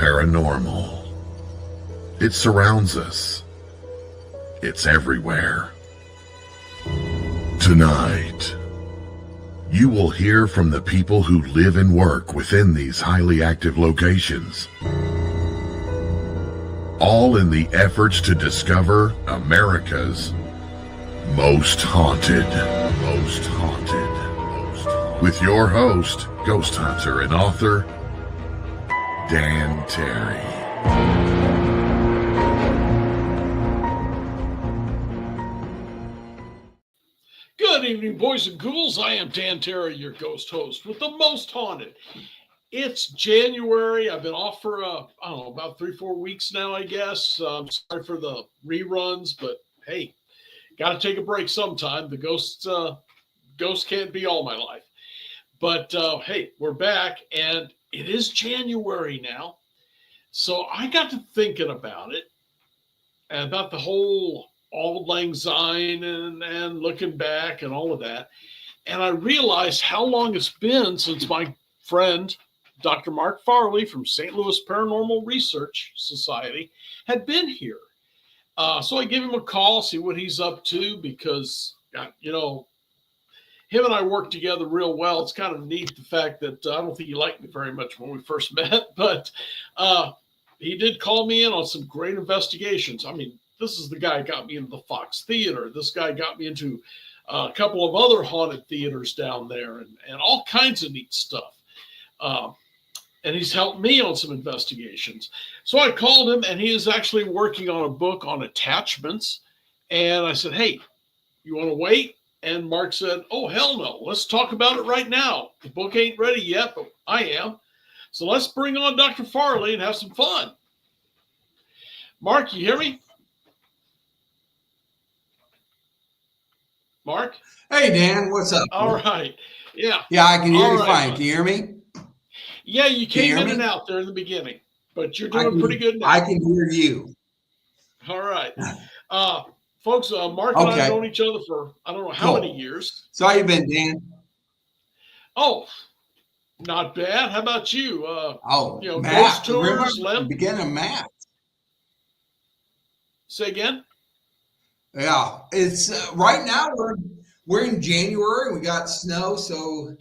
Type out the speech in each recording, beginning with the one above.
paranormal. It surrounds us. It's everywhere. Tonight, you will hear from the people who live and work within these highly active locations, all in the efforts to discover America's most haunted. With your host, ghost hunter and author, Dan Terry. Good evening, boys and ghouls. I am Dan Terry, your ghost host with the most haunted. It's January. I've been off for, about 3-4 weeks now, I guess. I'm sorry for the reruns, but hey, got to take a break sometime. The ghost can't be all my life. But hey, we're back, and it is January now. So I got to thinking about it, and about the whole Auld Lang Syne and looking back and all of that. And I realized how long it's been since my friend, Dr. Mark Farley from St. Louis Paranormal Research Society, had been here. So I gave him a call, see what he's up to, because, him and I work together real well. It's kind of neat, the fact that I don't think he liked me very much when we first met, but he did call me in on some great investigations. I mean, this is the guy who got me into the Fox Theater. This guy got me into a couple of other haunted theaters down there and all kinds of neat stuff. And he's helped me on some investigations. So I called him, and he is actually working on a book on attachments. And I said, hey, you want to wait? And Mark said, oh, hell no. Let's talk about it right now. The book ain't ready yet, but I am. So let's bring on Dr. Farley and have some fun. Mark, you hear me? Mark? Hey, Dan, what's up? All right. Yeah. Yeah, I can hear you fine. Mark. Can you hear me? Yeah, you came in and out there in the beginning, but you're doing pretty good now. I can hear you. All right. Folks, Mark and I have known each other for, I don't know how many years. So how you been, Dan? Oh, not bad. How about you? Matt, ghost tours, beginning of Matt. Say again? Yeah, it's right now we're in January. We got snow, so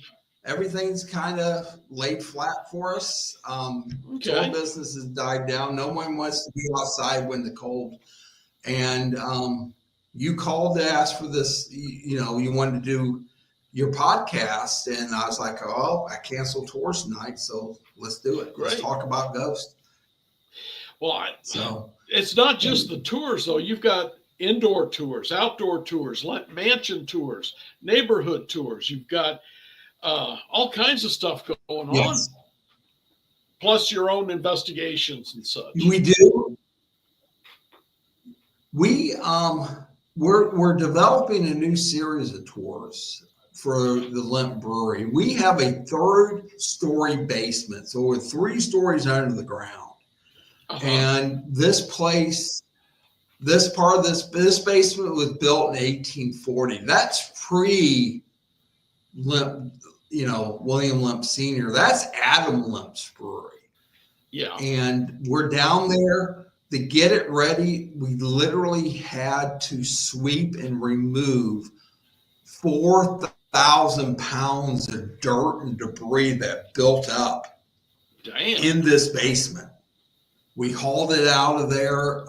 everything's kind of laid flat for us. Tour business has died down. No one wants to be outside when the cold. And you called to ask for this. You wanted to do your podcast, and I was like, oh, I canceled tours tonight, so let's do it. Great. Let's talk about ghosts. Well, it's not just the tours, though. You've got indoor tours, outdoor tours, mansion tours, neighborhood tours. You've got all kinds of stuff going on, plus your own investigations and such. We do. We're developing a new series of tours for the Limp Brewery. We have a 3rd-story basement, so we're 3 stories under the ground. And this place, this basement was built in 1840. That's pre-Limp, William Limp Sr. That's Adam Limp's brewery. Yeah. And we're down there to get it ready. We literally had to sweep and remove 4,000 pounds of dirt and debris that built up in this basement. We hauled it out of there.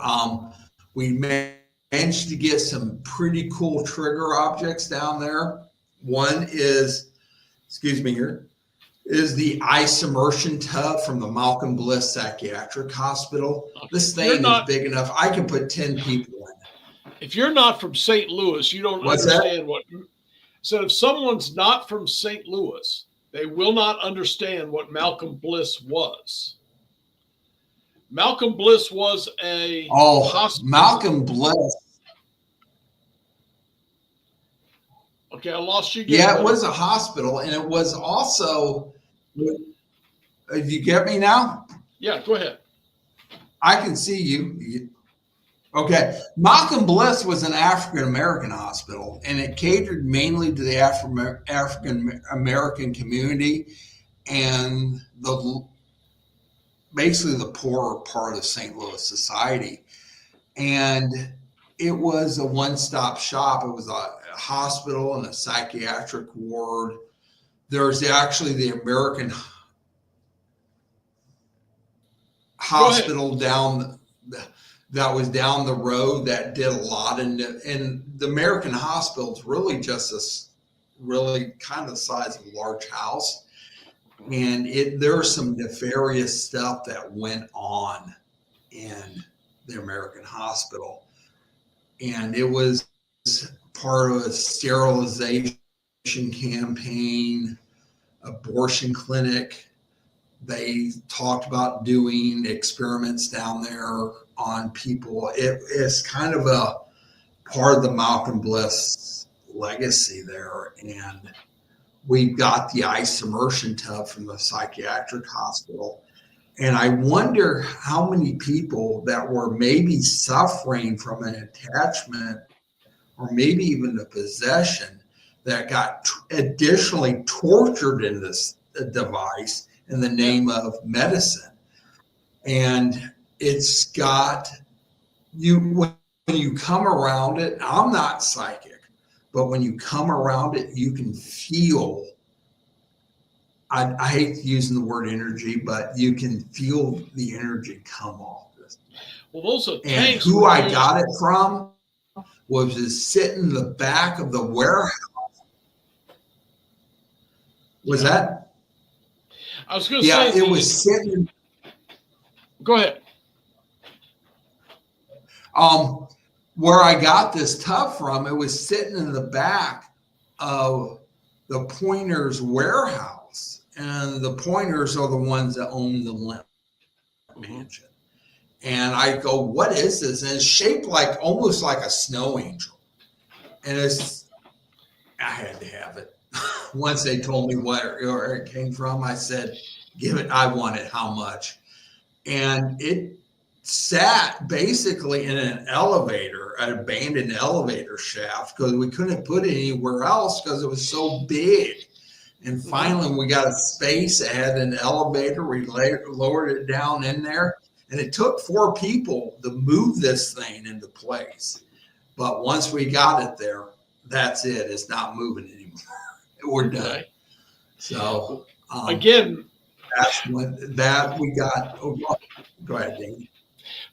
We managed to get some pretty cool trigger objects down there. One is, is the ice immersion tub from the Malcolm Bliss Psychiatric Hospital. This thing is big enough. I can put 10 people in it. If you're not from St. Louis, you don't understand what. So if someone's not from St. Louis, they will not understand what Malcolm Bliss was. Malcolm Bliss was a hospital. Malcolm Bliss. Okay, I lost you again. Yeah, it was a hospital, and it was also. You get me now? Yeah, go ahead. I can see you. Okay. Malcolm Bliss was an African American hospital, and it catered mainly to the African American community, and basically the poorer part of St. Louis society. And it was a one-stop shop. It was a hospital and a psychiatric ward. There's actually the American hospital that was down the road that did a lot. And the American hospital is really just really kind of the size of a large house. And there's some nefarious stuff that went on in the American hospital. And it was part of a sterilization campaign, abortion clinic. They talked about doing experiments down there on people. It's kind of a part of the Malcolm Bliss legacy there. And we got the ice immersion tub from the psychiatric hospital. And I wonder how many people that were maybe suffering from an attachment or maybe even a possession that got additionally tortured in this device in the name of medicine. And it's got you, when you come around it, I'm not psychic, but when you come around it, you can feel, I hate using the word energy, but you can feel the energy come off this. Well, those are and who I got it from was just sitting in the back of the warehouse. Was that? I was going to say. Yeah, it was sitting. Go ahead. Where I got this tub from, it was sitting in the back of the Pointers warehouse. And the Pointers are the ones that own the Limp Mansion. And I go, what is this? And it's shaped like almost like a snow angel. And I had to have it. Once they told me where it came from, I said, give it, I want it, how much? And it sat basically in an elevator, an abandoned elevator shaft, because we couldn't put it anywhere else because it was so big. And finally, we got a space that had an elevator. We lowered it down in there. And it took 4 people to move this thing into place. But once we got it there, that's it. It's not moving anymore. We're done. Okay. So again, that's when that we got. Oh, go ahead, Danny.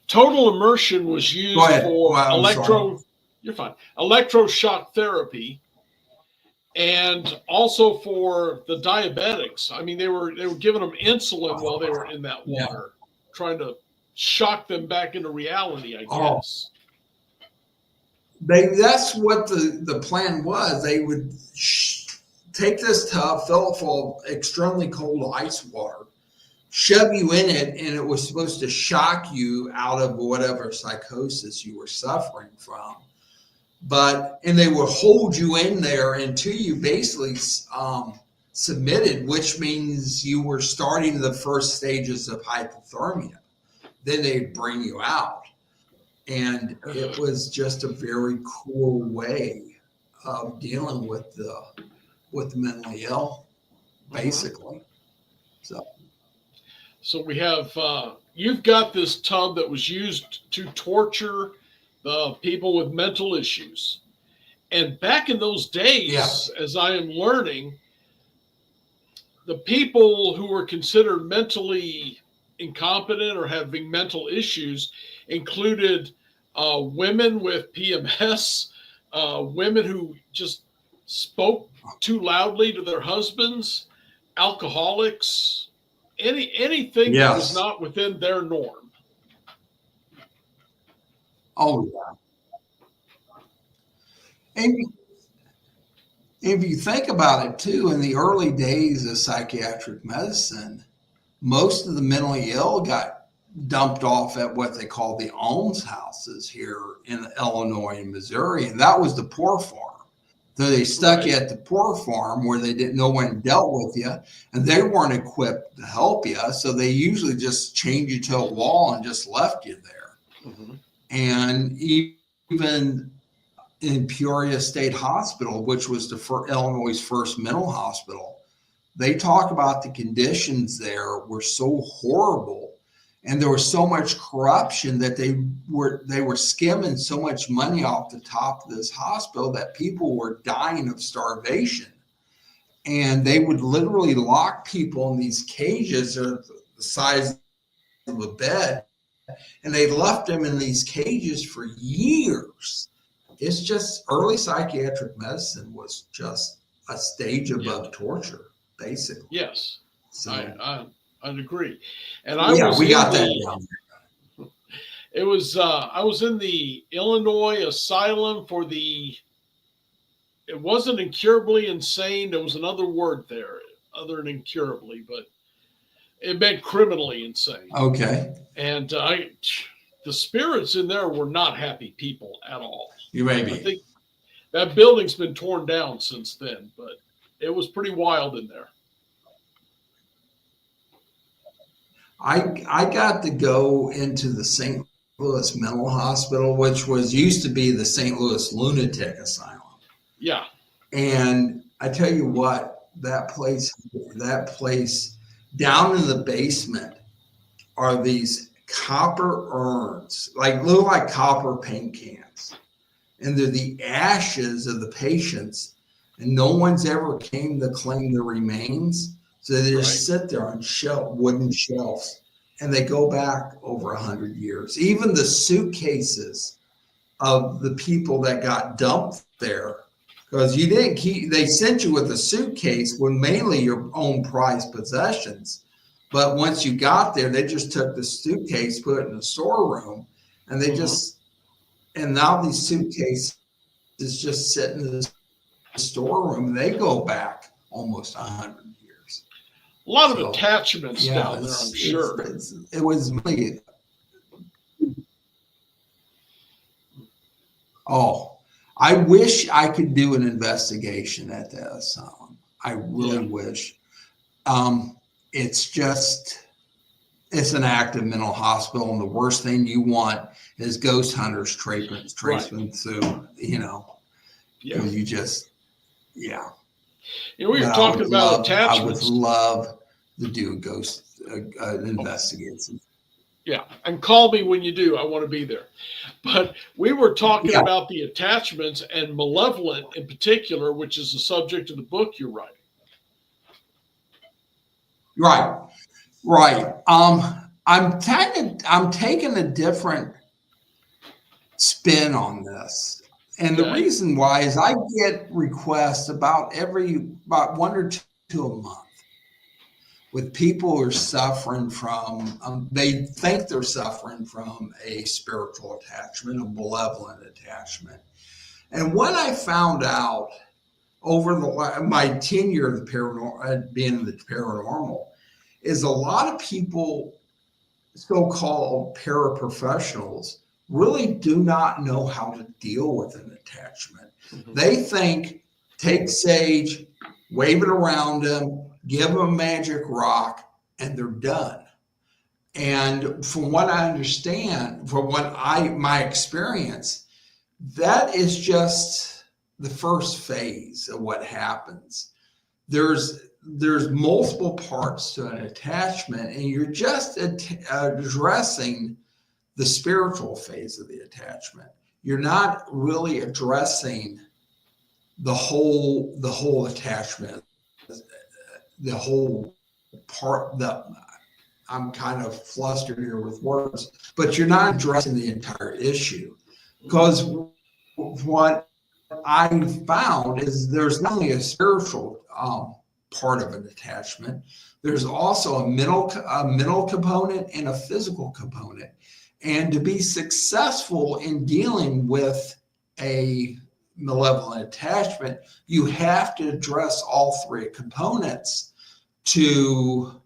Total immersion was used for electroshock therapy, and also for the diabetics. I mean, they were giving them insulin while they were in that water, trying to shock them back into reality, I guess. That's what the plan was. They would take this tub, fill it full of extremely cold ice water, shove you in it, and it was supposed to shock you out of whatever psychosis you were suffering from. And they would hold you in there until you basically submitted, which means you were starting the first stages of hypothermia. Then they'd bring you out. And it was just a very cool way of dealing with the mentally ill, basically. So we have, you've got this tub that was used to torture the people with mental issues. And back in those days, as I am learning, the people who were considered mentally incompetent or having mental issues included women with PMS, women who just spoke too loudly to their husbands, alcoholics, anything that was not within their norm. Oh, yeah. And if you think about it, too, in the early days of psychiatric medicine, most of the mentally ill got dumped off at what they call the almshouses here in Illinois and Missouri, and that was the poor farm. So they stuck you at the poor farm where no one dealt with you, and they weren't equipped to help you, so they usually just chained you to a wall and just left you there. Mm-hmm. And even in Peoria State Hospital, which was Illinois' first mental hospital, they talk about the conditions there were so horrible And there was so much corruption that they were skimming so much money off the top of this hospital that people were dying of starvation. And they would literally lock people in these cages that are the size of a bed, and they left them in these cages for years. It's just early psychiatric medicine was just a stage above torture, basically. Yes, So I'd agree. And we got that down. It was I was in the Illinois asylum for it wasn't incurably insane. There was another word there other than incurably, but it meant criminally insane. Okay. And the spirits in there were not happy people at all. You may be. I think that building's been torn down since then, but it was pretty wild in there. I got to go into the St. Louis Mental Hospital, which used to be the St. Louis Lunatic Asylum. Yeah. And I tell you what, that place down in the basement are these copper urns, look like copper paint cans. And they're the ashes of the patients, and no one's ever came to claim the remains. So they just sit there on wooden shelves, and they go back over 100 years. Even the suitcases of the people that got dumped there, because they sent you with a suitcase with mainly your own prized possessions. But once you got there, they just took the suitcase, put it in the storeroom, and they and now these suitcases just sit in the storeroom. They go back almost 100 years. A lot of attachments down there, I'm sure. It was really. I wish I could do an investigation at that asylum. I really wish. It's an active mental hospital, and the worst thing you want is ghost hunters tracing through, you just, we were talking about attachments. I would love to do a ghost investigation. Yeah, and call me when you do. I want to be there. But we were talking about the attachments and malevolent in particular, which is the subject of the book you're writing. Right. I'm taking a different spin on this. And the reason why is I get requests about 1 or 2 a month with people who are suffering from, they think they're suffering from a spiritual attachment, a malevolent attachment. And what I found out over my tenure of the paranormal, being in the paranormal, is a lot of people, so-called paraprofessionals, really do not know how to deal with an attachment. Mm-hmm. They think, take sage, wave it around them, give them a magic rock, and they're done. And from what I understand, from my experience, that is just the first phase of what happens. There's multiple parts to an attachment, and you're just addressing the spiritual phase of the attachment. You're not really addressing the whole attachment, the whole part. I'm kind of flustered here with words, but you're not addressing the entire issue, because what I found is there's not only a spiritual part of an attachment, there's also a mental component and a physical component. And to be successful in dealing with a malevolent attachment, you have to address all 3 components to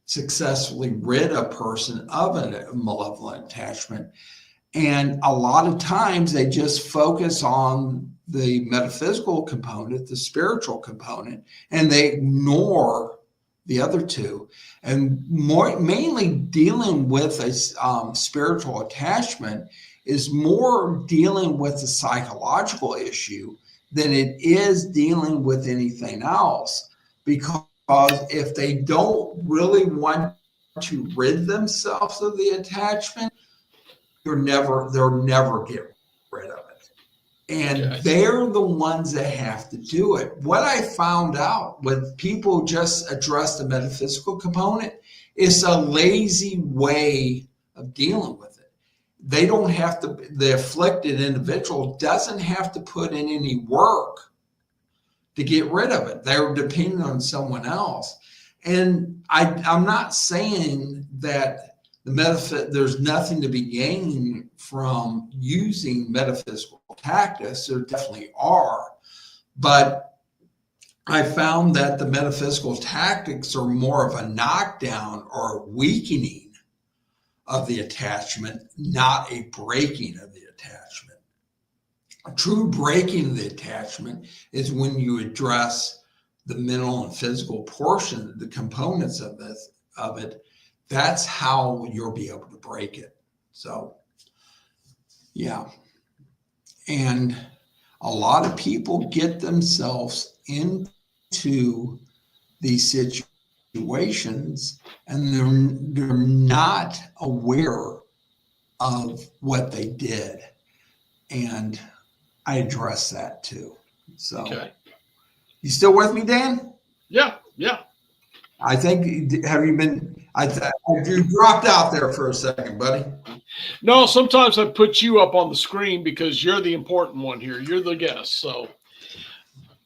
successfully rid a person of a malevolent attachment. And a lot of times they just focus on the metaphysical component, the spiritual component, and they ignore the other 2. And mainly dealing with a spiritual attachment is more dealing with the psychological issue than it is dealing with anything else. Because if they don't really want to rid themselves of the attachment, they'll never get rid of it. And they're the ones that have to do it. What I found out when people just address the metaphysical component is a lazy way of dealing with it. They don't have to, the afflicted individual doesn't have to put in any work to get rid of it. They're depending on someone else. And I'm not saying that there's nothing to be gained from using metaphysical tactics. There definitely are. But I found that the metaphysical tactics are more of a knockdown or weakening of the attachment, not a breaking of the attachment. A true breaking of the attachment is when you address the mental and physical portion, the components of it. That's how you'll be able to break it. So, yeah. And a lot of people get themselves into these situations and they're not aware of what they did. And I address that too. So, You still with me, Dan? Yeah. I think, you dropped out there for a second, buddy. No, sometimes I put you up on the screen because you're the important one here. You're the guest. So,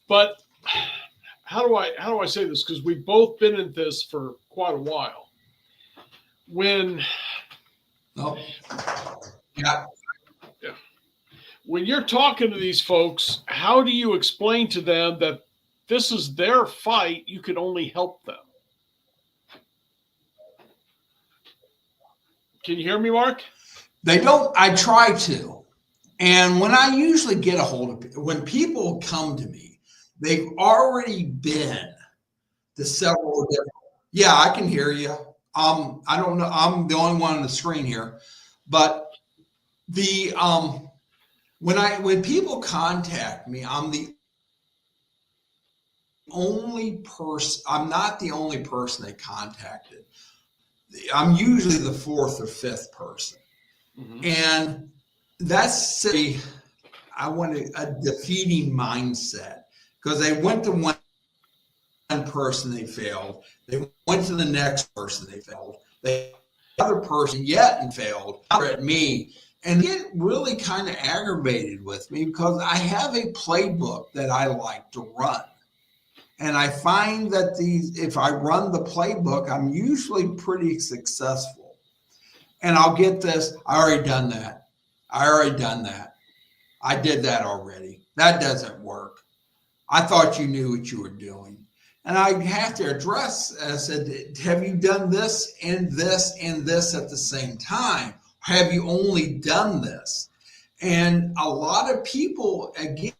but how do I say this? Because we've both been in this for quite a while. When you're talking to these folks, how do you explain to them that this is their fight? You can only help them. Can you hear me, Mark? They don't. I try to. And when I usually get a hold of people, when people come to me, they've already been to several different. Yeah, I can hear you. I don't know. I'm the only one on the screen here, but when people contact me, I'm the only person. I'm not the only person they contacted. I'm usually the fourth or fifth person. Mm-hmm. And that's a defeating mindset, because they went to one person, they failed. They went to the next person, they failed. The other person yet and failed. At me. And they get really kind of aggravated with me because I have a playbook that I like to run. And I find that if I run the playbook, I'm usually pretty successful. And I'll get this, I already done that. I did that already. That doesn't work. I thought you knew what you were doing. And I have to address, I said, have you done this and this and this at the same time? Have you only done this? And a lot of people, again,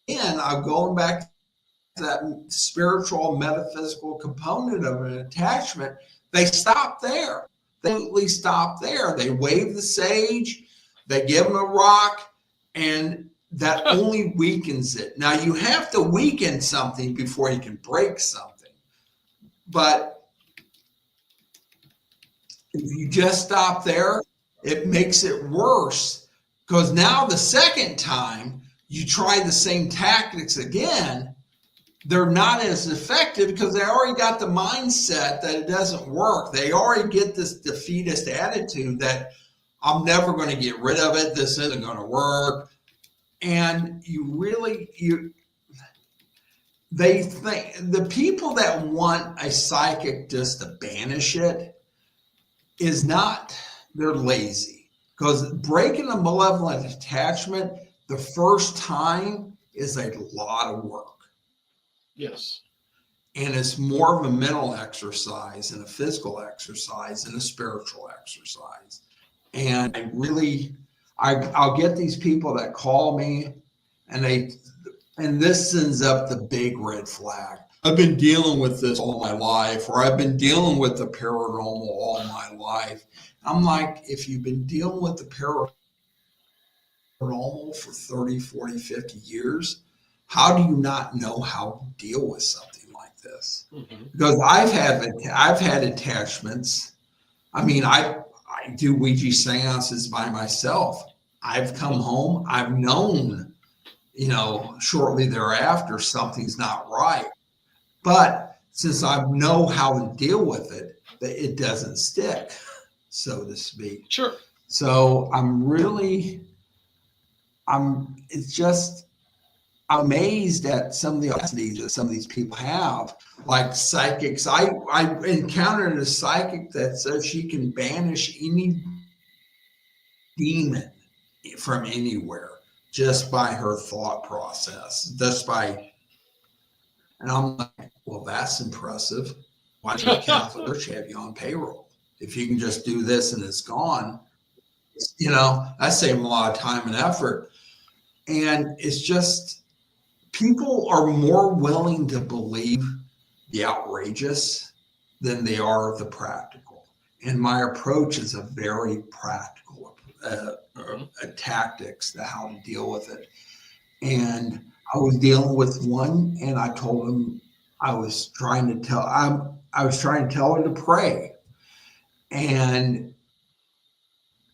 I'm going back to that spiritual metaphysical component of an attachment, they stop there. They stop there. They wave the sage, they give them a rock, and that only weakens it. Now, you have to weaken something before you can break something. But if you just stop there, it makes it worse, because now the second time you try the same tactics again, they're not as effective because they already got the mindset that it doesn't work. They already get this defeatist attitude that I'm never going to get rid of it. This isn't going to work. And they think the people that want a psychic just to banish it is not, they're lazy, because breaking a malevolent attachment the first time is a lot of work. Yes. And it's more of a mental exercise and a physical exercise and a spiritual exercise. And I'll get these people that call me and this sends up the big red flag. I've been dealing with this all my life, or I've been dealing with the paranormal all my life. I'm like, if you've been dealing with the paranormal for 30, 40, 50 years, how do you not know how to deal with something like this, Mm-hmm. because I've had attachments. I mean, I do Ouija seances by myself. I've come home. I've known, shortly thereafter something's not right. But since I know how to deal with it, it doesn't stick, so to speak. Sure. So it's just amazed at some of the capacities that some of these people have, like psychics. I encountered a psychic that says she can banish any demon from anywhere just by her thought process, and I'm like, well, that's impressive. Why does the Catholic Church have you on payroll? If you can just do this and it's gone, that saves a lot of time and effort. And it's just, people are more willing to believe the outrageous than they are the practical. And my approach is a very practical tactics to how to deal with it. And I was dealing with one, and I told him I was trying to tell her to pray. And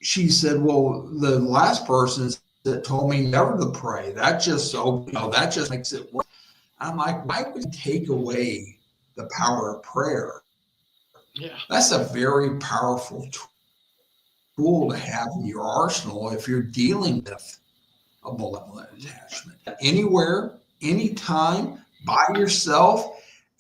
she said, well, the last person that told me never to pray. That just makes it worse. I'm like, why would you take away the power of prayer? Yeah. That's a very powerful tool to have in your arsenal if you're dealing with a malevolent attachment. Anywhere, anytime, by yourself.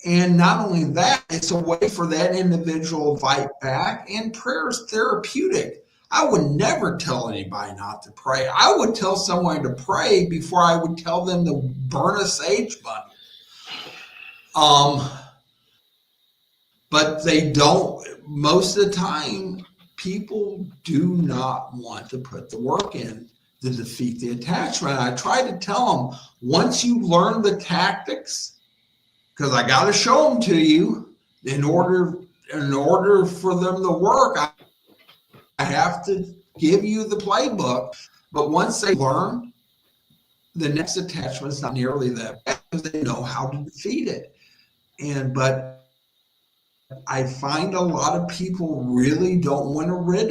And not only that, it's a way for that individual to fight back, and prayer is therapeutic. I would never tell anybody not to pray. I would tell someone to pray before I would tell them to burn a sage bundle. But they don't. Most of the time, people do not want to put the work in to defeat the attachment. I try to tell them, once you learn the tactics, because I got to show them to you in order for them to work, I have to give you the playbook. But once they learn, the next attachment is not nearly that bad because they know how to defeat it. But I find a lot of people really don't want to rid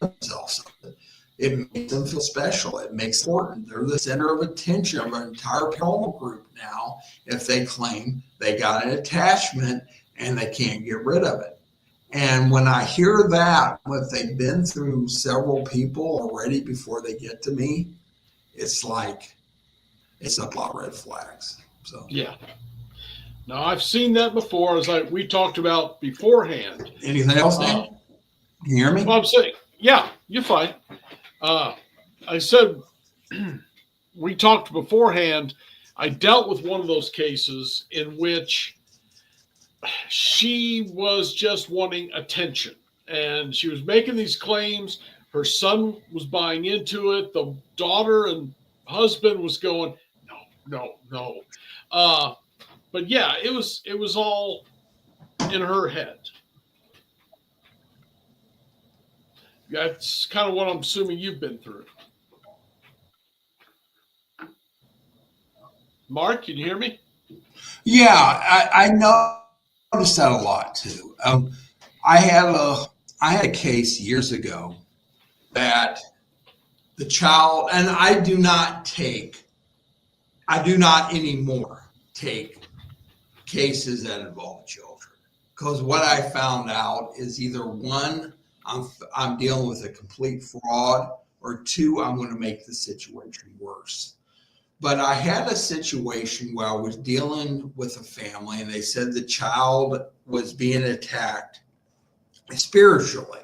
themselves of it. It makes them feel special. It makes them important. They're the center of attention of an entire paranormal group now if they claim they got an attachment and they can't get rid of it. And when I hear that, if they've been through several people already before they get to me, it's like, it's a lot of red flags. So yeah. Now, I've seen that before, as we talked about beforehand. Anything else, Dan? Can you hear me? Well, I'm saying, yeah, you're fine. I said, we talked beforehand, I dealt with one of those cases in which she was just wanting attention. And she was making these claims. Her son was buying into it. The daughter and husband was going, no. But yeah, it was all in her head. That's kind of what I'm assuming you've been through. Mark, can you hear me? Yeah, I noticed that a lot too. I had a case years ago that the child, and I do not anymore take cases that involve children, because what I found out is either one, I'm dealing with a complete fraud, or two, I'm going to make the situation worse. But I had a situation where I was dealing with a family, and they said the child was being attacked spiritually.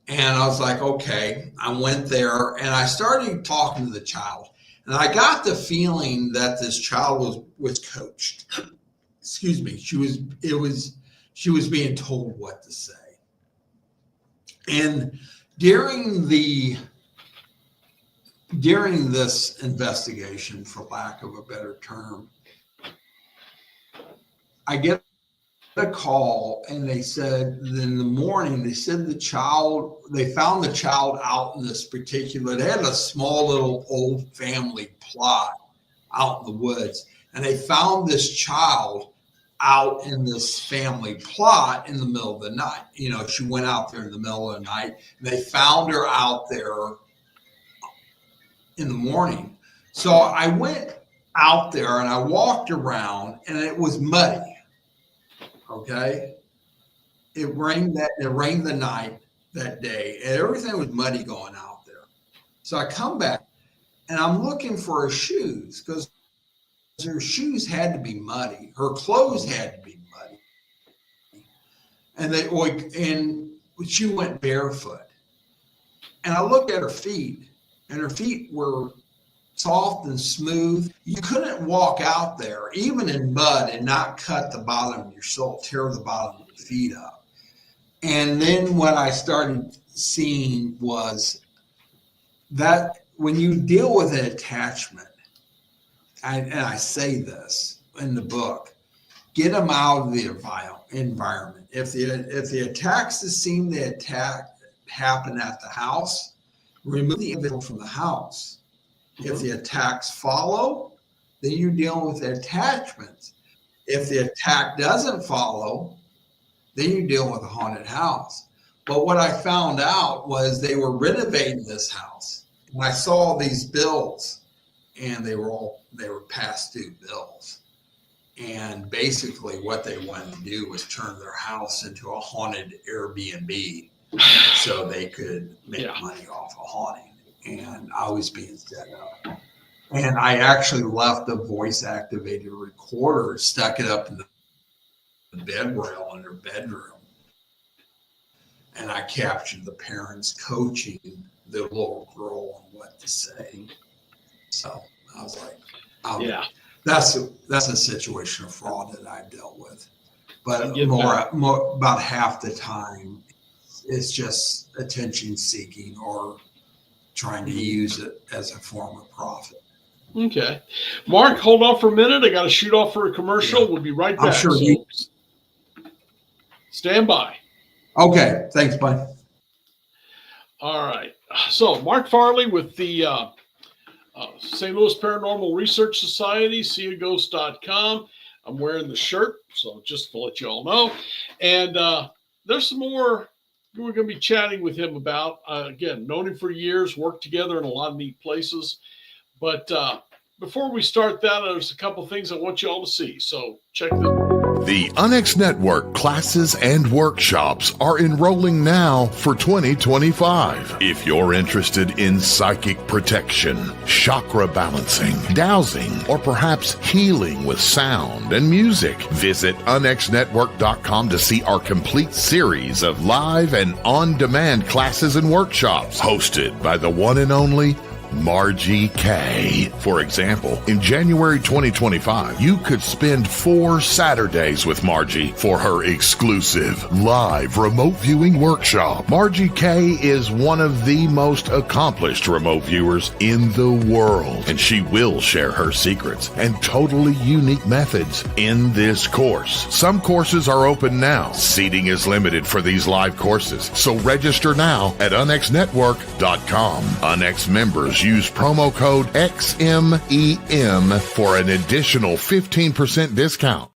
And I was like, okay. I went there and I started talking to the child, and I got the feeling that this child was coached. Excuse me. She was being told what to say. And during this investigation, for lack of a better term, I get a call, and they said in the morning, they said they found the child out in this particular, they had a small little old family plot out in the woods. and they found this child out in this family plot in the middle of the night. You know, she went out there in the middle of the night, and they found her out there in the morning. So I went out there and I walked around, and it was muddy. Okay. It rained the night that day, and everything was muddy going out there. So I come back and I'm looking for her shoes, because her shoes had to be muddy. Her clothes had to be muddy. And she went barefoot. And I looked at her feet, and her feet were soft and smooth. You couldn't walk out there, even in mud, and not cut the bottom of your sole, tear the bottom of your feet up. And then what I started seeing was that when you deal with an attachment, and I say this in the book, get them out of the environment. If the attacks that seem to happen at the house, remove the individual from the house. If the attacks follow, then you're dealing with the attachments. If the attack doesn't follow, then you're dealing with a haunted house. But what I found out was they were renovating this house. And I saw these bills, and they were past due bills. And basically what they wanted to do was turn their house into a haunted Airbnb so they could make money off of haunting. And I was being set up. And I actually left a voice activated recorder, stuck it up in the bed rail in their bedroom. And I captured the parents coaching the little girl on what to say. So I was like, that's a situation of fraud that I've dealt with. But more about half the time, it's just attention seeking or trying to use it as a form of profit. Okay. Mark, hold on for a minute. I got to shoot off for a commercial. Yeah. We'll be right back. I'm sure stand by. Okay. Thanks, bud. All right. So Mark Farley with the St. Louis Paranormal Research Society, seeaghost.com. I'm wearing the shirt, so just to let you all know. And there's some more we're going to be chatting with him about. Again, known him for years, worked together in a lot of neat places. But before we start that, there's a couple things I want you all to see. So check this. The UNX Network classes and workshops are enrolling now for 2025. If you're interested in psychic protection, chakra balancing, dowsing, or perhaps healing with sound and music, visit unxnetwork.com to see our complete series of live and on-demand classes and workshops hosted by the one and only Margie K. For example, in January 2025, you could spend 4 Saturdays with Margie for her exclusive live remote viewing workshop. Margie K is one of the most accomplished remote viewers in the world, and she will share her secrets and totally unique methods in this course. Some courses are open now. Seating is limited for these live courses, so register now at unxnetwork.com. UNX members use promo code XMEM for an additional 15% discount.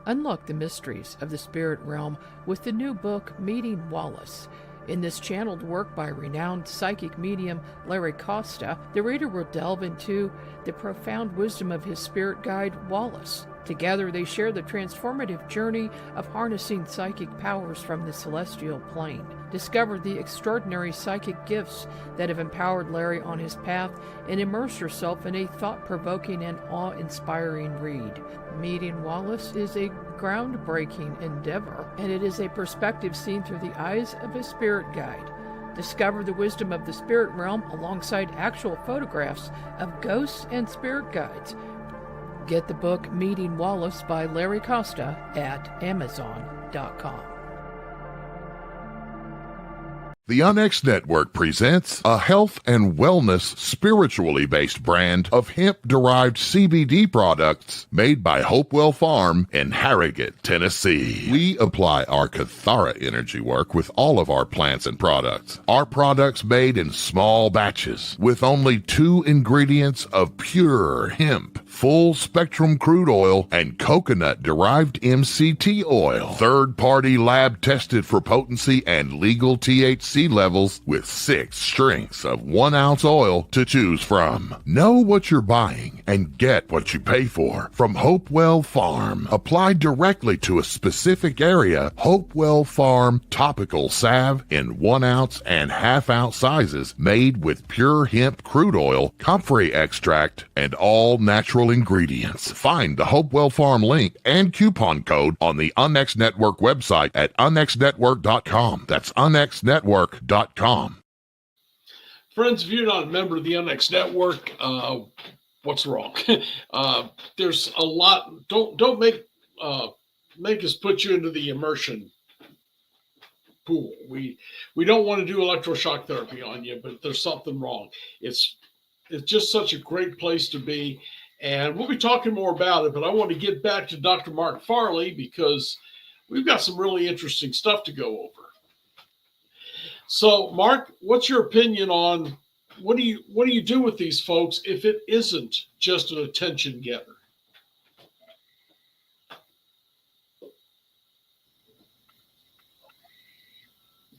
Unlock the mysteries of the spirit realm with the new book, Meeting Wallace. In this channeled work by renowned psychic medium Larry Costa, the reader will delve into the profound wisdom of his spirit guide, Wallace. Together, they share the transformative journey of harnessing psychic powers from the celestial plane. Discover the extraordinary psychic gifts that have empowered Larry on his path, and immerse yourself in a thought-provoking and awe-inspiring read. Meeting Wallace is a groundbreaking endeavor, and it is a perspective seen through the eyes of a spirit guide. Discover the wisdom of the spirit realm alongside actual photographs of ghosts and spirit guides. Get the book Meeting Wallace by Larry Costa at Amazon.com. The Unx Network presents a health and wellness spiritually based brand of hemp-derived CBD products made by Hopewell Farm in Harrogate, Tennessee. We apply our Cathara energy work with all of our plants and products. Our products made in small batches with only 2 ingredients of pure hemp, full-spectrum crude oil, and coconut-derived MCT oil. Third-party lab tested for potency and legal THC levels with 6 strengths of 1 ounce oil to choose from. Know what you're buying and get what you pay for from Hopewell Farm. Applied directly to a specific area, Hopewell Farm topical salve in 1 ounce and ½ ounce sizes made with pure hemp crude oil, comfrey extract, and all natural ingredients. Find the Hopewell Farm link and coupon code on the Unx Network website at unxnetwork.com. That's unxnetwork.com. Friends, if you're not a member of the Unx Network, what's wrong? There's a lot. Don't make us put you into the immersion pool. We don't want to do electroshock therapy on you, but there's something wrong. It's just such a great place to be, and we'll be talking more about it. But I want to get back to Dr. Mark Farley because we've got some really interesting stuff to go over. So, Mark, what's your opinion on what do you do with these folks if it isn't just an attention getter?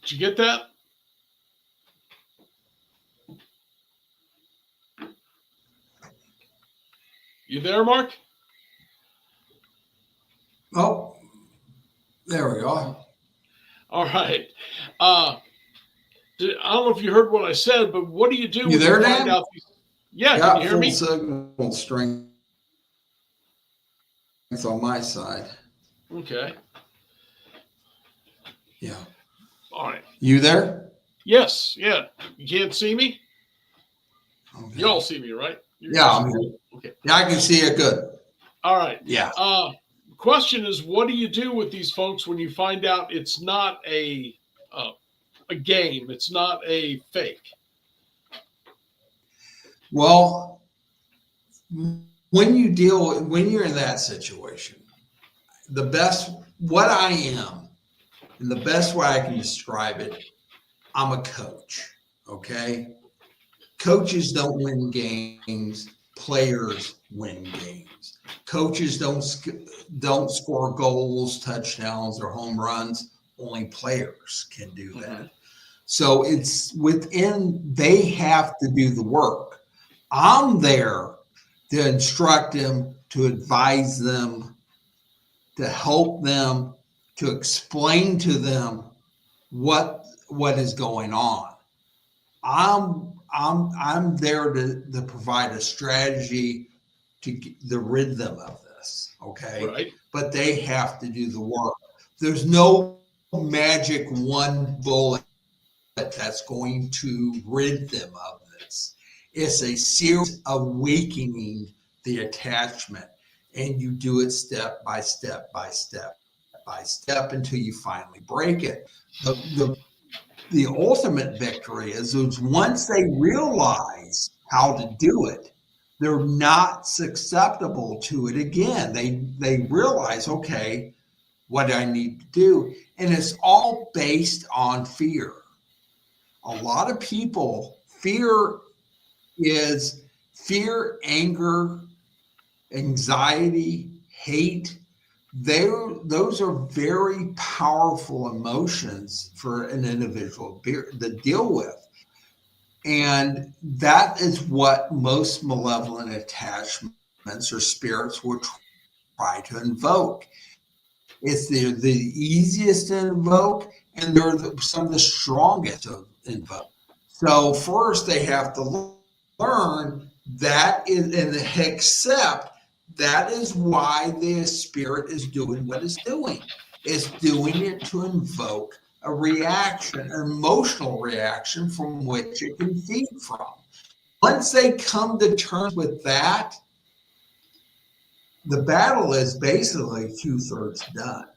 Did you get that? You there, Mark? Oh, there we go. All right. I don't know if you heard what I said, but what do you do? You there, Dan? Yeah, got can you hear me? full signal strength on my side. Okay. Yeah. All right. You there? Yes. Yeah. You can't see me? Okay. You all see me, right? I'm here. Okay. Yeah, I can see it good. All right. Yeah. Question is, what do you do with these folks when you find out it's not a game, it's not a fake? Well, when you're in that situation, what I am, and the best way I can describe it, I'm a coach. Okay. Coaches don't win games. Players win games. Coaches don't score goals, touchdowns, or home runs. Only players can do that. Mm-hmm. So it's they have to do the work. I'm there to instruct them, to advise them, to help them, to explain to them what is going on. I'm there to provide a strategy to rid them of this. Okay. Right. But they have to do the work. There's no magic one bullet that's going to rid them of this. It's a series of weakening the attachment, and you do it step by step by step by step until you finally break it. The ultimate victory is once they realize how to do it, they're not susceptible to it again. They realize, okay, what do I need to do? And it's all based on fear. A lot of people, fear, anger, anxiety, hate. Those are very powerful emotions for an individual to deal with. And that is what most malevolent attachments or spirits will try to invoke. It's the easiest to invoke, and they're some of the strongest to invoke. So first they have to learn that and accept that is why the spirit is doing what it's doing. It's doing it to invoke a reaction, an emotional reaction from which it can feed from. Once they come to terms with that, the battle is basically 2/3 done.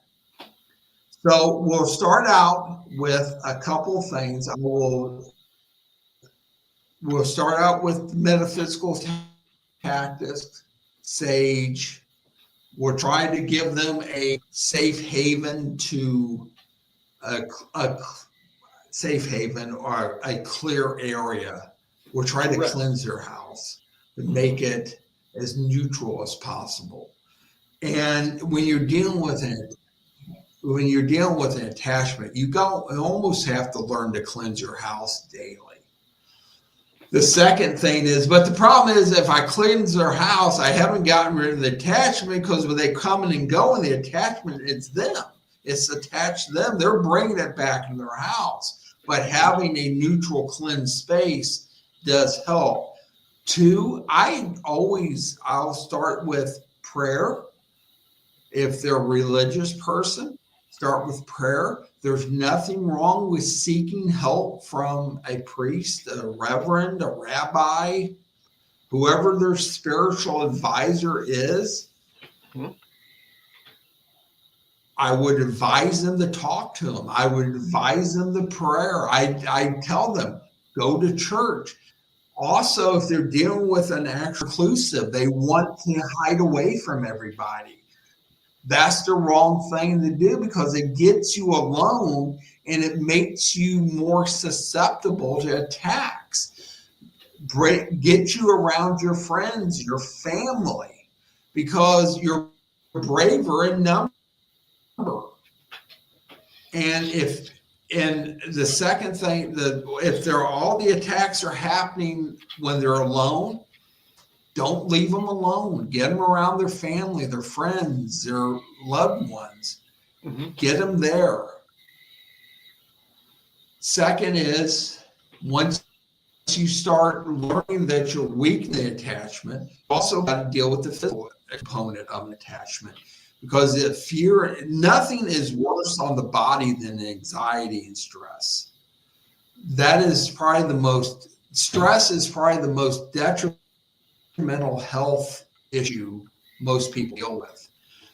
So we'll start out with a couple things. We'll start out with metaphysical tactics, sage. We're trying to give them a safe haven to a safe haven or a clear area. We're trying to cleanse their house and make it as neutral as possible. And when you're dealing with an attachment, you almost have to learn to cleanse your house daily. The second thing is, but the problem is, if I cleanse their house, I haven't gotten rid of the attachment, because when they come in and go in the attachment, it's them. It's attached to them. They're bringing it back in their house. But having a neutral, cleansed space does help. Two, I'll start with prayer. If they're a religious person, start with prayer. There's nothing wrong with seeking help from a priest, a reverend, a rabbi, whoever their spiritual advisor is. Mm-hmm. I would advise them to talk to them. I would advise them to prayer. I tell them, go to church. Also, if they're dealing with an reclusive, they want to hide away from everybody. That's the wrong thing to do, because it gets you alone and it makes you more susceptible to attacks. Get you around your friends, your family, because you're braver in number. And the second thing, if all the attacks are happening when they're alone, don't leave them alone. Get them around their family, their friends, their loved ones. Mm-hmm. Get them there. Second is, once you start learning that you're weak in the attachment, you also got to deal with the physical component of an attachment. Because nothing is worse on the body than anxiety and stress. Stress is probably the most detrimental health issue most people deal with.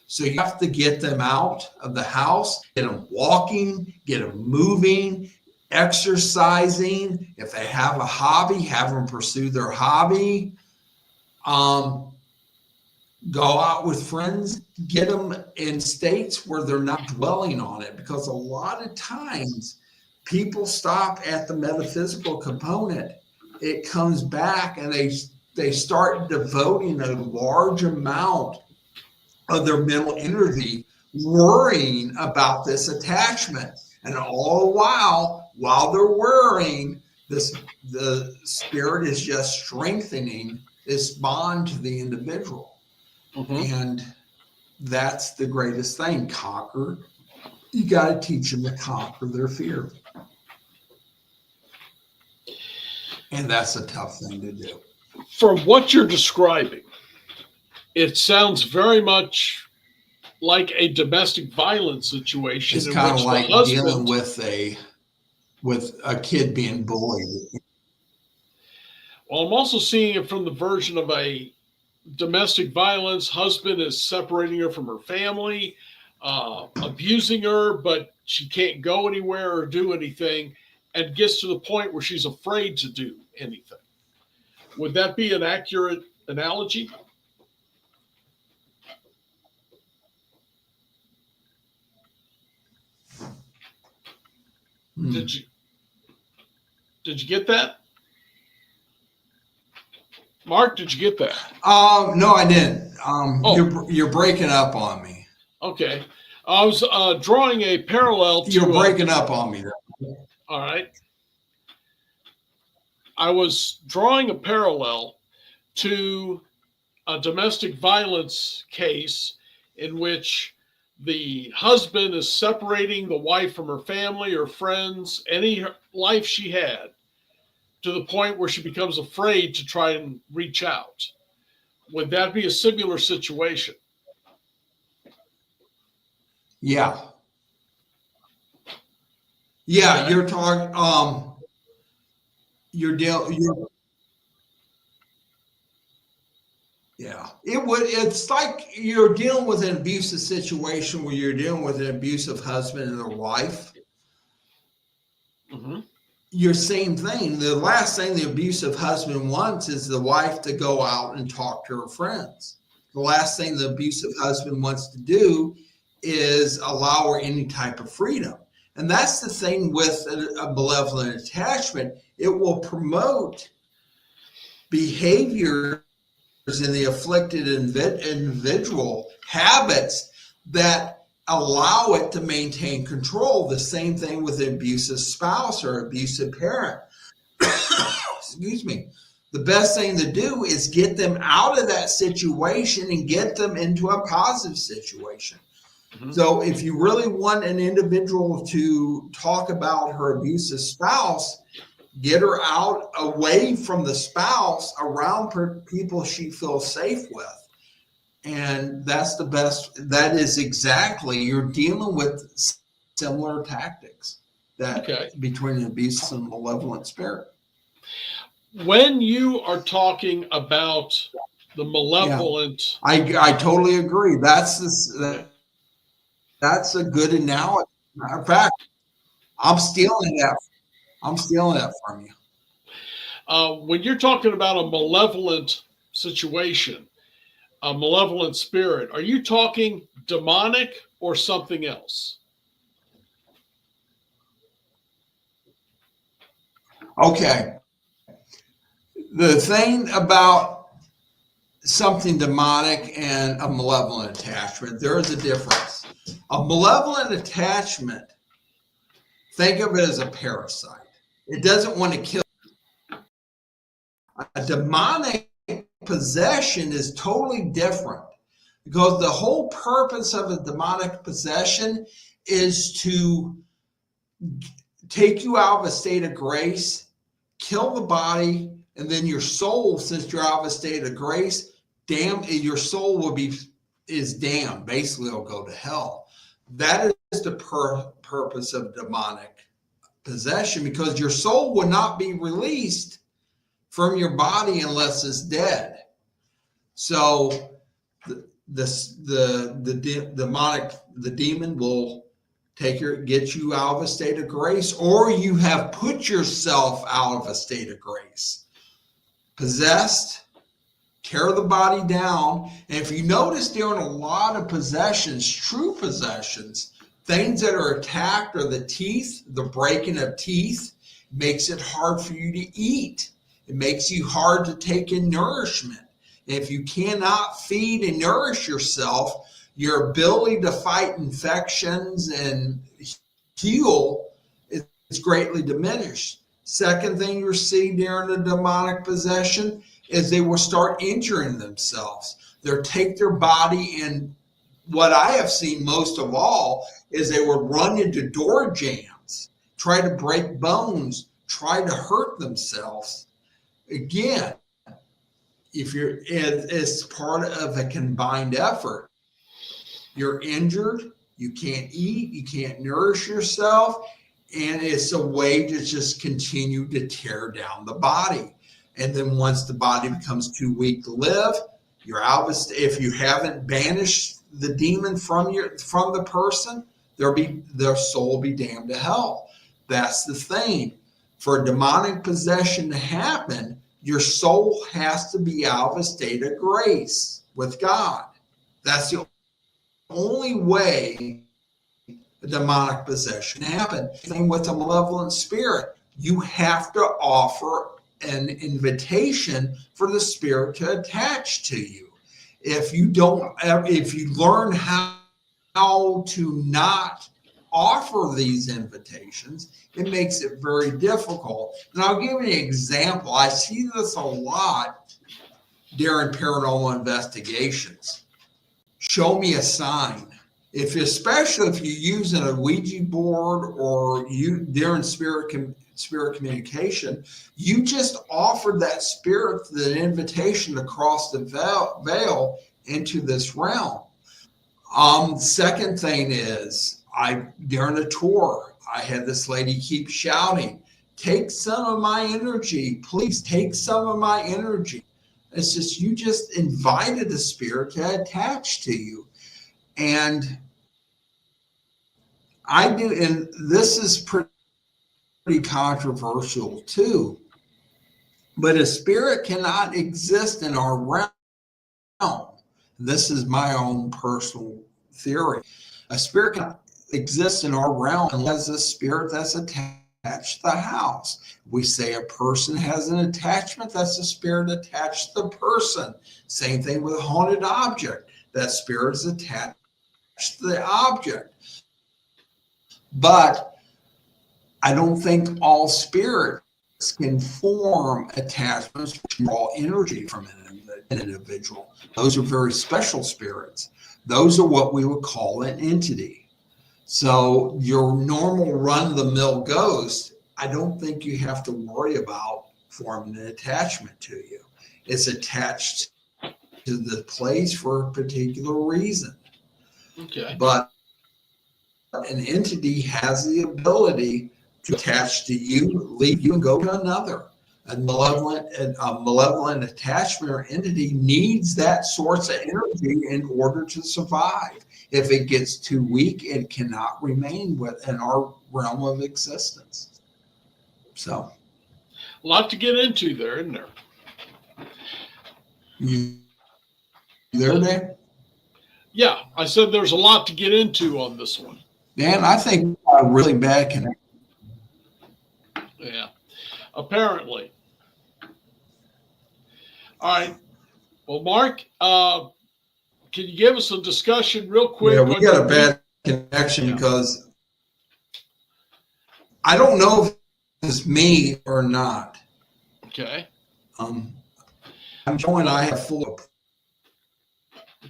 So you have to get them out of the house, get them walking, get them moving, exercising. If they have a hobby, have them pursue their hobby. Go out with friends, get them in states where they're not dwelling on it, because a lot of times people stop at the metaphysical component. It comes back and they start devoting a large amount of their mental energy worrying about this attachment. And all the while they're worrying, the spirit is just strengthening this bond to the individual. Mm-hmm. And that's the greatest thing. You got to teach them to conquer their fear. And that's a tough thing to do. From what you're describing, it sounds very much like a domestic violence situation. It's kind of like dealing with a kid being bullied. Well, I'm also seeing it from the version of a domestic violence. Husband is separating her from her family, abusing her, but she can't go anywhere or do anything, and gets to the point where she's afraid to do anything. Would that be an accurate analogy? Did you get that? Mark, did you get that? No, I didn't. You're breaking up on me. Okay. I was drawing a parallel to... You're breaking up on me. All right. I was drawing a parallel to a domestic violence case in which the husband is separating the wife from her family or friends, any life she had, to the point where she becomes afraid to try and reach out. Would that be a similar situation? Yeah. Yeah, okay. You're talking, Yeah, it's like you're dealing with an abusive situation where you're dealing with an abusive husband and a wife. Mm-hmm. Your same thing. The last thing the abusive husband wants is the wife to go out and talk to her friends. The last thing the abusive husband wants to do is allow her any type of freedom. And that's the thing with a malevolent attachment. It will promote behaviors in the afflicted individual, habits that allow it to maintain control. The same thing with an abusive spouse or abusive parent. Excuse me. The best thing to do is get them out of that situation and get them into a positive situation. Mm-hmm. So if you really want an individual to talk about her abusive spouse, get her out away from the spouse, around people she feels safe with. And that's the best. That is exactly, you're dealing with similar tactics between an abusive and malevolent spirit. When you are talking about the malevolent, I totally agree. That's a good analogy. Matter of fact, I'm stealing that from you. When you're talking about a malevolent situation, a malevolent spirit, are you talking demonic or something else? Okay. The thing about something demonic and a malevolent attachment, there is a difference. A malevolent attachment, think of it as a parasite. It doesn't want to kill. A demonic possession is totally different, because the whole purpose of a demonic possession is to take you out of a state of grace, kill the body, and then your soul, since you're out of a state of grace, your soul is damned. Basically, it'll go to hell. That is the purpose of demonic possession, because your soul will not be released from your body unless it's dead. So the demon will get you out of a state of grace, or you have put yourself out of a state of grace. Possessed, tear the body down. And if you notice, during a lot of possessions, true possessions, things that are attacked are the teeth. The breaking of teeth makes it hard for you to eat. It makes you hard to take in nourishment. If you cannot feed and nourish yourself, your ability to fight infections and heal is greatly diminished. Second thing you see during a demonic possession is they will start injuring themselves. They'll take their body, and what I have seen most of all is they will run into door jambs, try to break bones, try to hurt themselves. Again, if it's part of a combined effort. You're injured, you can't eat, you can't nourish yourself, and it's a way to just continue to tear down the body. And then once the body becomes too weak to live, you're out of if you haven't banished the demon from the person, their soul will be damned to hell. That's the thing. For a demonic possession to happen, your soul has to be out of a state of grace with God. That's the only way a demonic possession happens. Same with a malevolent spirit. You have to offer an invitation for the spirit to attach to you. If you learn how to not offer these invitations, it makes it very difficult. And I'll give you an example. I see this a lot during paranormal investigations. Show me a sign. Especially if you're using a Ouija board or during spirit communication, you just offered that spirit the invitation to cross the veil into this realm. Second thing is, during a tour, I had this lady keep shouting, "Take some of my energy, please take some of my energy." It's just, you just invited the spirit to attach to you. And I do, and this is pretty controversial too, but a spirit cannot exist in our realm. This is my own personal theory. A spirit cannot exist in our realm unless a spirit that's attached to the house. We say a person has an attachment, that's a spirit attached to the person. Same thing with a haunted object. That spirit is attached to the object. But I don't think all spirits can form attachments which draw energy from an individual. Those are very special spirits. Those are what we would call an entity. So your normal run-of-the-mill ghost, I don't think you have to worry about forming an attachment to you. It's attached to the place for a particular reason. Okay. But an entity has the ability to attach to you, leave you, and go to another. A malevolent attachment or entity needs that source of energy in order to survive. If it gets too weak, it cannot remain within our realm of existence. So, A lot to get into there, isn't there? you there, Dan? Yeah, I said there's a lot to get into on this one. Dan, I think a really bad connection. Yeah, apparently. All right. Well, Mark, can you give us a discussion real quick? Yeah, we got a bad connection because I don't know if it's me or not. Okay. I'm showing I have full.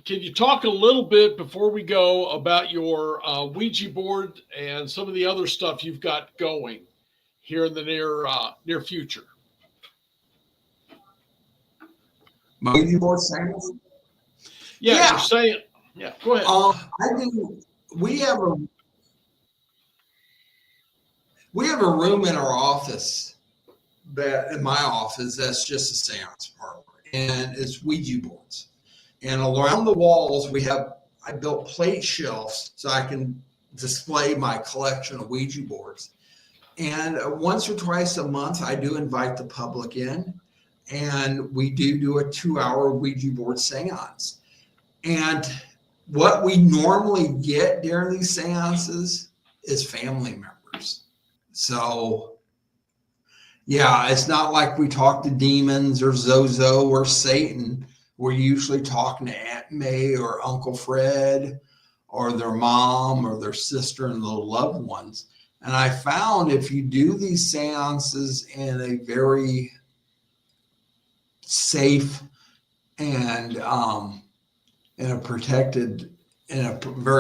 Can you talk a little bit before we go about your Ouija board and some of the other stuff you've got going here in the near future? My Ouija board seance? Yeah, you're saying. Yeah, go ahead. I do. We have a room in our office in my office that's just a seance parlor, and it's Ouija boards. And around the walls, I built plate shelves so I can display my collection of Ouija boards. And once or twice a month, I do invite the public in, and we do a 2-hour Ouija board seance. And what we normally get during these seances is family members. So, yeah, it's not like we talk to demons or Zozo or Satan. We're usually talking to Aunt May or Uncle Fred or their mom or their sister and their loved ones. And I found if you do these seances in a very safe and in a very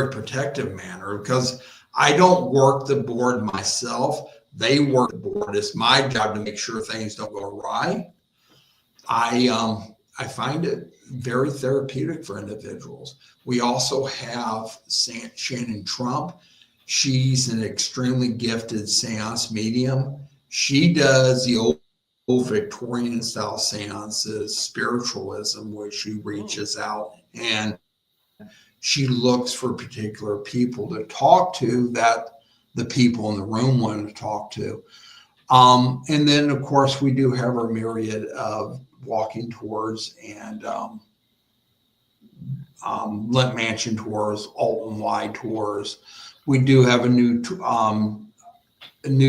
protective manner, because I don't work the board myself. They work the board. It's my job to make sure things don't go awry. I find it very therapeutic for individuals. We also have Shannon Trump. She's an extremely gifted seance medium. She does the old Victorian style seances, spiritualism, where she reaches out and she looks for particular people to talk to that the people in the room want to talk to. And then, of course, we do have our myriad of walking tours and Lent Mansion tours, Alton Y tours. We do have a new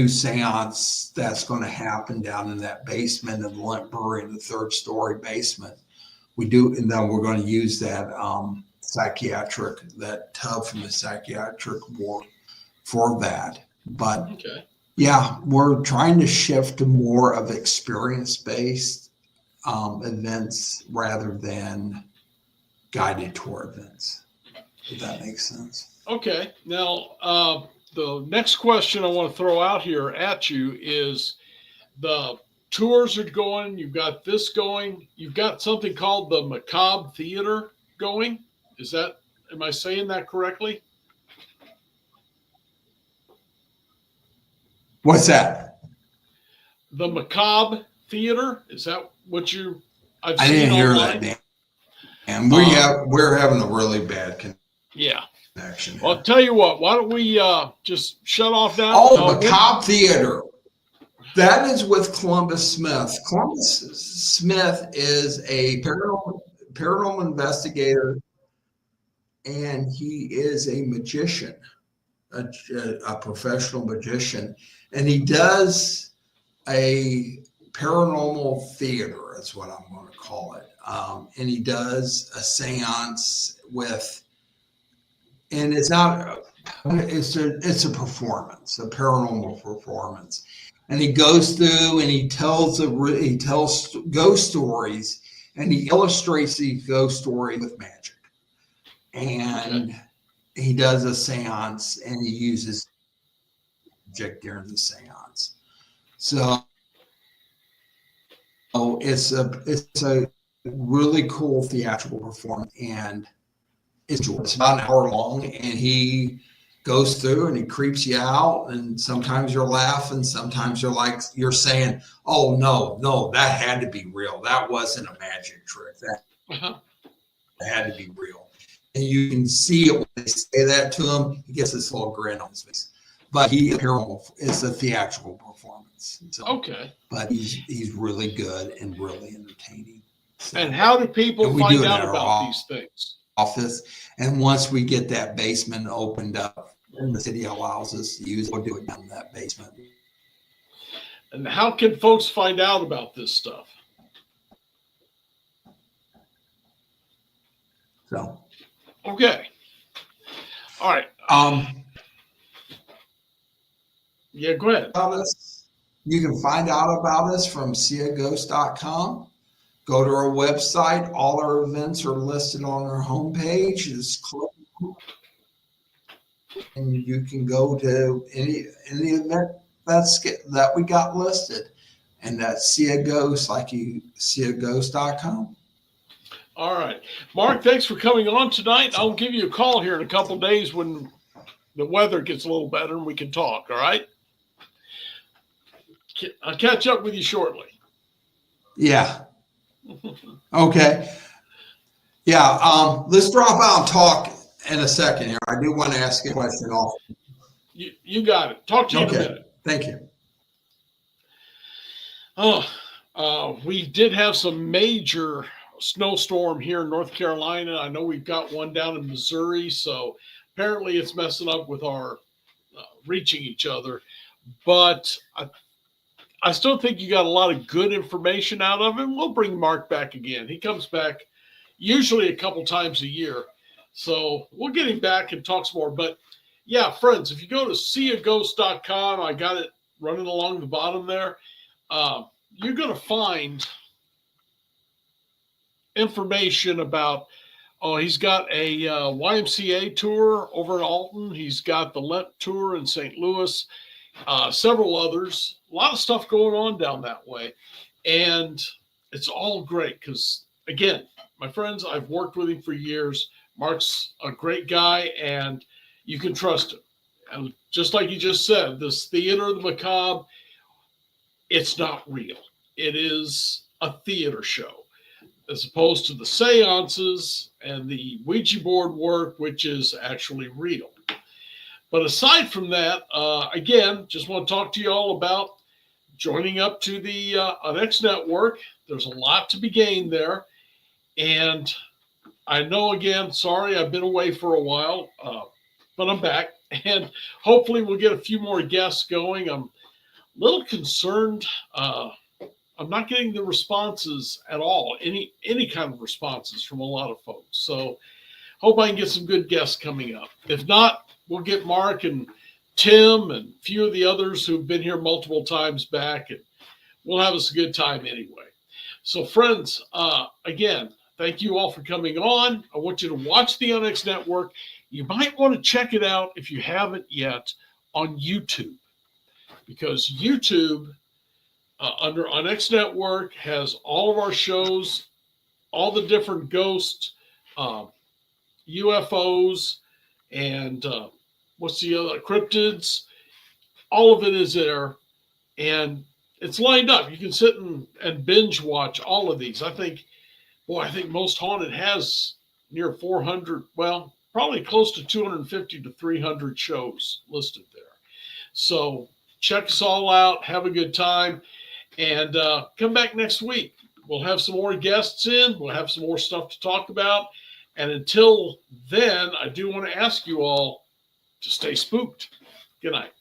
seance that's going to happen down in that basement of the Lent Brewery in the 3rd story basement. We do, and then we're going to use that that tub from the psychiatric ward for that. But yeah, we're trying to shift to more of experience-based events rather than guided tour events, if that makes sense. Okay. Now, the next question I want to throw out here at you is the tours are going. You've got this going. You've got something called the Macabre Theater going. Am I saying that correctly? What's that? The Macabre Theater? Is that what you I've I seen didn't hear online. that, Dan. And we're having a really bad Yeah. connection. Well, I'll tell you what. Why don't we just shut off now? Oh, Macabre Theater. That is with Columbus Smith. Columbus Smith is a paranormal investigator, and he is a magician, a professional magician, and he does a paranormal theater. That's what I'm going to call it. And he does a seance with, and it's not. It's a performance, a paranormal performance, and he goes through and he tells ghost stories, and he illustrates these ghost stories with magic, and he does a seance, and he uses magic during the seance. So it's a really cool theatrical performance, and it's about an hour long, and he goes through and he creeps you out, and sometimes you're laughing, sometimes you're saying, oh no, that had to be real, that wasn't a magic trick, that had to be real. And you can see it when they say that to him, he gets this little grin on his face. But it's a theatrical performance. So, okay. But he's really good and really entertaining. So, and how do people find out about these things? Office, and once we get that basement opened up and the city allows us to use it, we'll do it down in that basement. And how can folks find out about this stuff? So okay, all right. Yeah, go ahead. You can find out about us from seeaghost.com. Go to our website. All our events are listed on our homepage. Just click, and you can go to any event that we got listed, and that's seeaghost, like you seeaghost.com. All right, Mark. Thanks for coming on tonight. I'll give you a call here in a couple of days when the weather gets a little better and we can talk. All right. I'll catch up with you shortly. Yeah. Okay. Yeah. Let's drop out and talk in a second here. I do want to ask a question also. You got it. Talk to you in a minute. Thank you. We did have some major snowstorm here in North Carolina. I know we've got one down in Missouri, so apparently it's messing up with our reaching each other. But I still think you got a lot of good information out of him. We'll bring Mark back again. He comes back usually a couple times a year. So we'll get him back and talk some more. But yeah, friends, if you go to seeaghost.com, I got it running along the bottom there. You're going to find information about, he's got a YMCA tour over in Alton. He's got the Lent tour in St. Louis, several others. A lot of stuff going on down that way. And it's all great because, again, my friends, I've worked with him for years. Mark's a great guy, and you can trust him. And just like you just said, this theater of the macabre, it's not real. It is a theater show, as opposed to the seances and the Ouija board work, which is actually real. But aside from that, again, just want to talk to you all about joining up to the X Network. There's a lot to be gained there. And I know, again, sorry, I've been away for a while, but I'm back. And hopefully we'll get a few more guests going. I'm a little concerned. I'm not getting the responses at all, any kind of responses from a lot of folks. So hope I can get some good guests coming up. If not, we'll get Mark and Tim and a few of the others who've been here multiple times back, and we'll have us a good time anyway. So friends, again, thank you all for coming on. I want you to watch the NX Network. You might want to check it out if you haven't yet on YouTube, because YouTube under NX Network has all of our shows, all the different ghosts, UFOs, and what's the other, cryptids. All of it is there. And it's lined up. You can sit and binge watch all of these. I think Most Haunted has near 400, well, probably close to 250 to 300 shows listed there. So check us all out. Have a good time. And come back next week. We'll have some more guests in. We'll have some more stuff to talk about. And until then, I do want to ask you all to stay spooked. Good night.